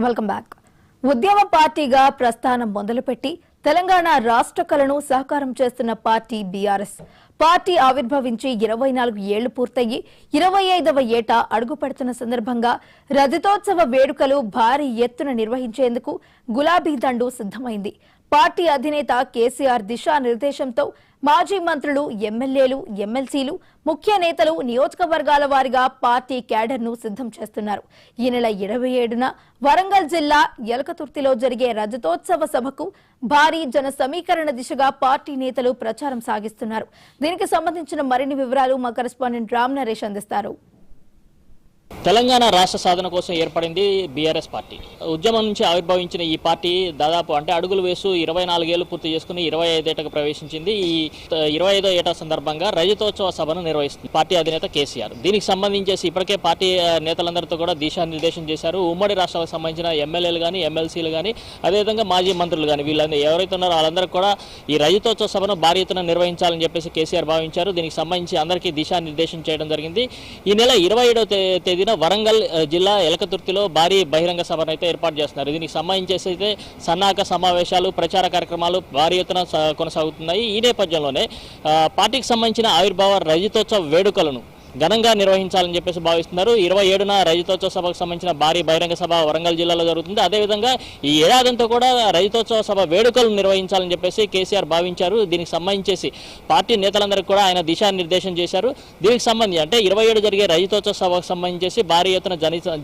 Welcome back. ఉద్యమ పార్టీగా ప్రస్థానం మొదలుపెట్టి తెలంగాణ రాష్ట్ర కళను సహకారం చేస్తున్న పార్టీ బీఆర్ఎస్. పార్టీ ఆవిర్భవించి 24 ఏళ్లు పూర్తయి 25వ ఏట అడుగుపెడుతున్న సందర్భంగా రజతోత్సవ వేడుకలు భారీ ఎత్తున నిర్వహించేందుకు గులాబీ దండు సిద్ధమైంది. పార్టీ అధినేత కేసీఆర్ దిశానిర్దేశంతో మాజీ మంత్రులు, ఎమ్మెల్యేలు, ఎమ్మెల్సీలు, ముఖ్య నేతలు నియోజకవర్గాల వారీగా పార్టీ క్యాడర్ను సిద్ధం చేస్తున్నారు. ఈ నెల 27న వరంగల్ జిల్లా ఎలకతుర్తిలో జరిగే రజతోత్సవ సభకు భారీ జన సమీకరణ దిశగా పార్టీ నేతలు ప్రచారం సాగిస్తున్నారు. దీనికి సంబంధించిన మరిన్ని వివరాలు మా కరెస్పాండెంట్ రామ్ నరేష్ అందిస్తారు. తెలంగాణ రాష్ట్ర సాధన కోసం ఏర్పడింది బీఆర్ఎస్ పార్టీ. ఉద్యమం నుంచి ఆవిర్భవించిన ఈ పార్టీ దాదాపు అడుగులు వేసు 24 ఏళ్లు పూర్తి చేసుకుని 25 ఏటకు ప్రవేశించింది. ఈ 25వ ఏట సందర్భంగా రజతోత్సవ సభను నిర్వహిస్తుంది పార్టీ అధినేత కేసీఆర్. దీనికి సంబంధించేసి ఇప్పటికే పార్టీ నేతలందరితో కూడా దిశానిర్దేశం చేశారు. ఉమ్మడి రాష్ట్రాలకు సంబంధించిన ఎమ్మెల్యేలు కానీ, ఎమ్మెల్సీలు కానీ, అదేవిధంగా మాజీ మంత్రులు కానీ, వీళ్ళందరూ ఎవరైతే ఉన్నారో వాళ్ళందరూ కూడా ఈ రజతోత్సవ సభను భారీ ఎత్తున నిర్వహించాలని చెప్పేసి కేసీఆర్ భావించారు. దీనికి సంబంధించి అందరికీ దిశానిర్దేశం చేయడం జరిగింది. ఈ నెల 27వ తేదీన వరంగల్ జిల్లా ఎలకతుర్తిలో భారీ బహిరంగ సభను అయితే ఏర్పాటు చేస్తున్నారు. దీనికి సంబంధించేసి అయితే సన్నాహక సమావేశాలు, ప్రచార కార్యక్రమాలు భారీ ఎత్తున కొనసాగుతున్నాయి. ఈ నేపథ్యంలోనే పార్టీకి సంబంధించిన ఆవిర్భావ రజతోత్సవ వేడుకలను ఘనంగా నిర్వహించాలని చెప్పేసి భావిస్తున్నారు. 27న రజతోత్సవ సభకు సంబంధించిన భారీ బహిరంగ సభ వరంగల్ జిల్లాలో జరుగుతుంది. అదేవిధంగా ఈ ఏడాదంతా కూడా రజతోత్సవ సభ వేడుకలు నిర్వహించాలని చెప్పేసి కేసీఆర్ భావించారు. దీనికి సంబంధించి పార్టీ నేతలందరికీ కూడా ఆయన దిశానిర్దేశం చేశారు. దీనికి సంబంధించి అంటే 27 జరిగే రజతోత్సవ సభకు సంబంధించి భారీ ఎత్తున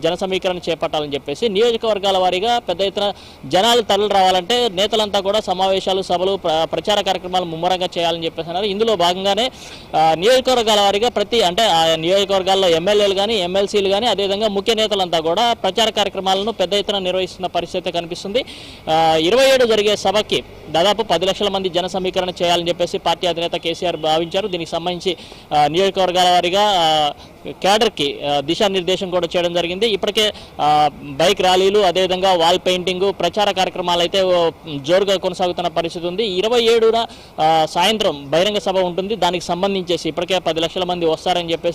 జన సమీకరణ చేపట్టాలని చెప్పేసి నియోజకవర్గాల వారీగా పెద్ద ఎత్తున జనాలు తరలి రావాలంటే నేతలంతా కూడా సమావేశాలు, సభలు, ప్రచార కార్యక్రమాలు ముమ్మరంగా చేయాలని చెప్పేసి అన్నారు. ఇందులో భాగంగానే నియోజకవర్గాల వారీగా ప్రతి అంటే నియోజకవర్గాల్లో ఎమ్మెల్యేలు కానీ, ఎమ్మెల్సీలు కానీ, అదేవిధంగా ముఖ్య నేతలంతా కూడా ప్రచార కార్యక్రమాలను పెద్ద ఎత్తున నిర్వహిస్తున్న పరిస్థితి కనిపిస్తుంది. 27 జరిగే సభకి దాదాపు 10 లక్షల మంది జన సమీకరణ చేయాలని చెప్పేసి పార్టీ అధినేత కేసీఆర్ భావించారు. దీనికి సంబంధించి నియోజకవర్గాల వారీగా క్యాడర్కి దిశానిర్దేశం కూడా చేయడం జరిగింది. ఇప్పటికే బైక్ ర్యాలీలు, అదేవిధంగా వాల్ పెయింటింగ్, ప్రచార కార్యక్రమాలు అయితే జోరుగా కొనసాగుతున్న పరిస్థితి ఉంది. 27న సాయంత్రం బహిరంగ సభ ఉంటుంది. దానికి సంబంధించేసి ఇప్పటికే 10 లక్షల మంది వస్తారని చెప్పేసి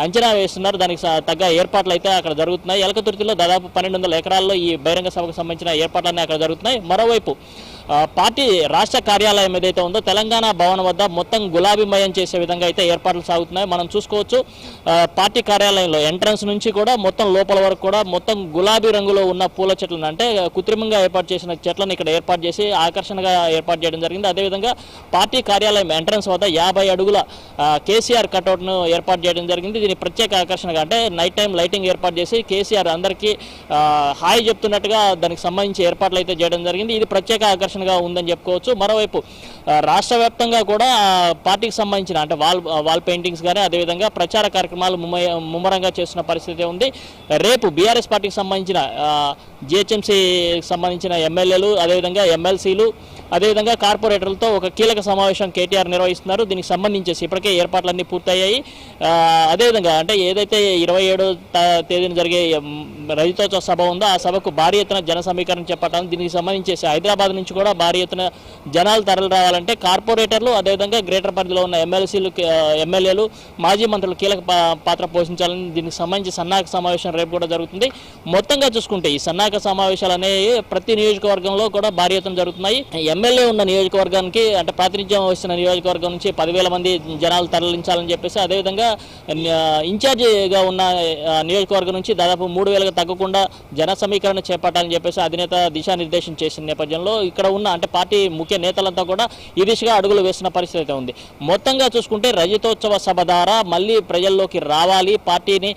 అంచనా వేస్తున్నారు. దానికి తగ్గ ఏర్పాట్లు అయితే అక్కడ జరుగుతున్నాయి. ఎలకతుర్తిలో దాదాపు 1200 ఎకరాల్లో ఈ బహిరంగ సభకు సంబంధించిన ఏర్పాట్లన్నీ అక్కడ జరుగుతున్నాయి. మరోవైపు పార్టీ రాష్ట్ర కార్యాలయం ఏదైతే ఉందో తెలంగాణ భవన్ వద్ద మొత్తం గులాబీమయం చేసే విధంగా అయితే ఏర్పాట్లు సాగుతున్నాయి. మనం చూసుకోవచ్చు పార్టీ కార్యాలయంలో ఎంట్రన్స్ నుంచి కూడా మొత్తం లోపల వరకు కూడా మొత్తం గులాబీ రంగులో ఉన్న పూల చెట్లను అంటే కృత్రిమంగా ఏర్పాటు చేసిన చెట్లను ఇక్కడ ఏర్పాటు చేసి ఆకర్షణగా ఏర్పాటు చేయడం జరిగింది. అదేవిధంగా పార్టీ కార్యాలయం ఎంట్రన్స్ వద్ద 50 అడుగుల కేసీఆర్ కటౌట్ను ఏర్పాటు చేయడం జరిగింది. దీని ప్రత్యేక ఆకర్షణగా అంటే నైట్ టైం లైటింగ్ ఏర్పాటు చేసి కేసీఆర్ అందరికీ హాయ్ చెప్తున్నట్టుగా దానికి సంబంధించి ఏర్పాట్లు అయితే చేయడం జరిగింది. ఇది ప్రత్యేక ఆకర్షణగా ఉందని చెప్పుకోవచ్చు. మరోవైపు రాష్ట్ర వ్యాప్తంగా కూడా పార్టీకి సంబంధించిన అంటే వాల్ పెయింటింగ్స్ కానీ, అదేవిధంగా ప్రచార కార్యక్రమాలు ముమ్మరంగా చేస్తున్న పరిస్థితి ఉంది. రేపు బీఆర్ఎస్ పార్టీకి సంబంధించిన జిహెచ్ఎంసీకి సంబంధించిన ఎమ్మెల్యేలు, అదేవిధంగా ఎమ్మెల్సీలు, అదేవిధంగా కార్పొరేటర్లతో ఒక కీలక సమావేశం కేటీఆర్ నిర్వహిస్తున్నారు. దీనికి సంబంధించేసి ఇప్పటికే ఏర్పాట్లన్నీ పూర్తయ్యాయి. అదేవిధంగా అంటే ఏదైతే 27వ తేదీన జరిగే రజతోత్సవ సభ ఉందో ఆ సభకు భారీ ఎత్తున జన సమీకరణ చేపట్టాలని, దీనికి సంబంధించేసి హైదరాబాద్ నుంచి కూడా భారీ ఎత్తున జనాలు తరలి రావాలంటే కార్పొరేటర్లు, అదేవిధంగా గ్రేటర్ పరిధిలో ఉన్న ఎమ్మెల్సీలు, ఎమ్మెల్యేలు, మాజీ మంత్రులు కీలక పాత్ర పోషించాలని దీనికి సంబంధించి సన్నాహక సమావేశం రేపు కూడా జరుగుతుంది. మొత్తంగా చూసుకుంటే ఈ సన్నాహక సమావేశాలు అనేవి ప్రతి నియోజకవర్గంలో కూడా భారీ ఎత్తున జరుగుతున్నాయి. ఎమ్మెల్యే ఉన్న నియోజకవర్గానికి అంటే ప్రాతినిధ్యం వస్తున్న నియోజకవర్గం నుంచి 10,000 మంది జనాలు తరలించాలని చెప్పేసి, అదేవిధంగా ఇన్ఛార్జిగా ఉన్న నియోజకవర్గం నుంచి దాదాపు 3,000కు తగ్గకుండా జన సమీకరణ చేపట్టాలని చెప్పేసి అధినేత దిశానిర్దేశం చేసిన నేపథ్యంలో ఇక్కడ ఉన్న అంటే పార్టీ ముఖ్య నేతలంతా కూడా ఈ దిశగా అడుగులు వేసిన పరిస్థితి ఉంది. మొత్తంగా చూసుకుంటే రజతోత్సవ సభ ద్వారా మళ్ళీ ప్రజల్లోకి రావాలి, పార్టీని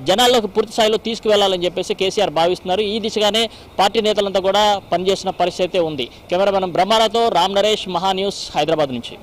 జనాల్లోకి పూర్తి స్థాయిలో తీసుకువెళ్లాలని చెప్పేసి కేసీఆర్ భావిస్తున్నారు. ఈ దిశగానే పార్టీ నేతలంతా కూడా పనిచేసిన పరిస్థితి ఉంది. కెమెరామెన్ బ్రహ్మారాతో రామ్ నరేష్, మహా న్యూస్, హైదరాబాద్ నుంచి.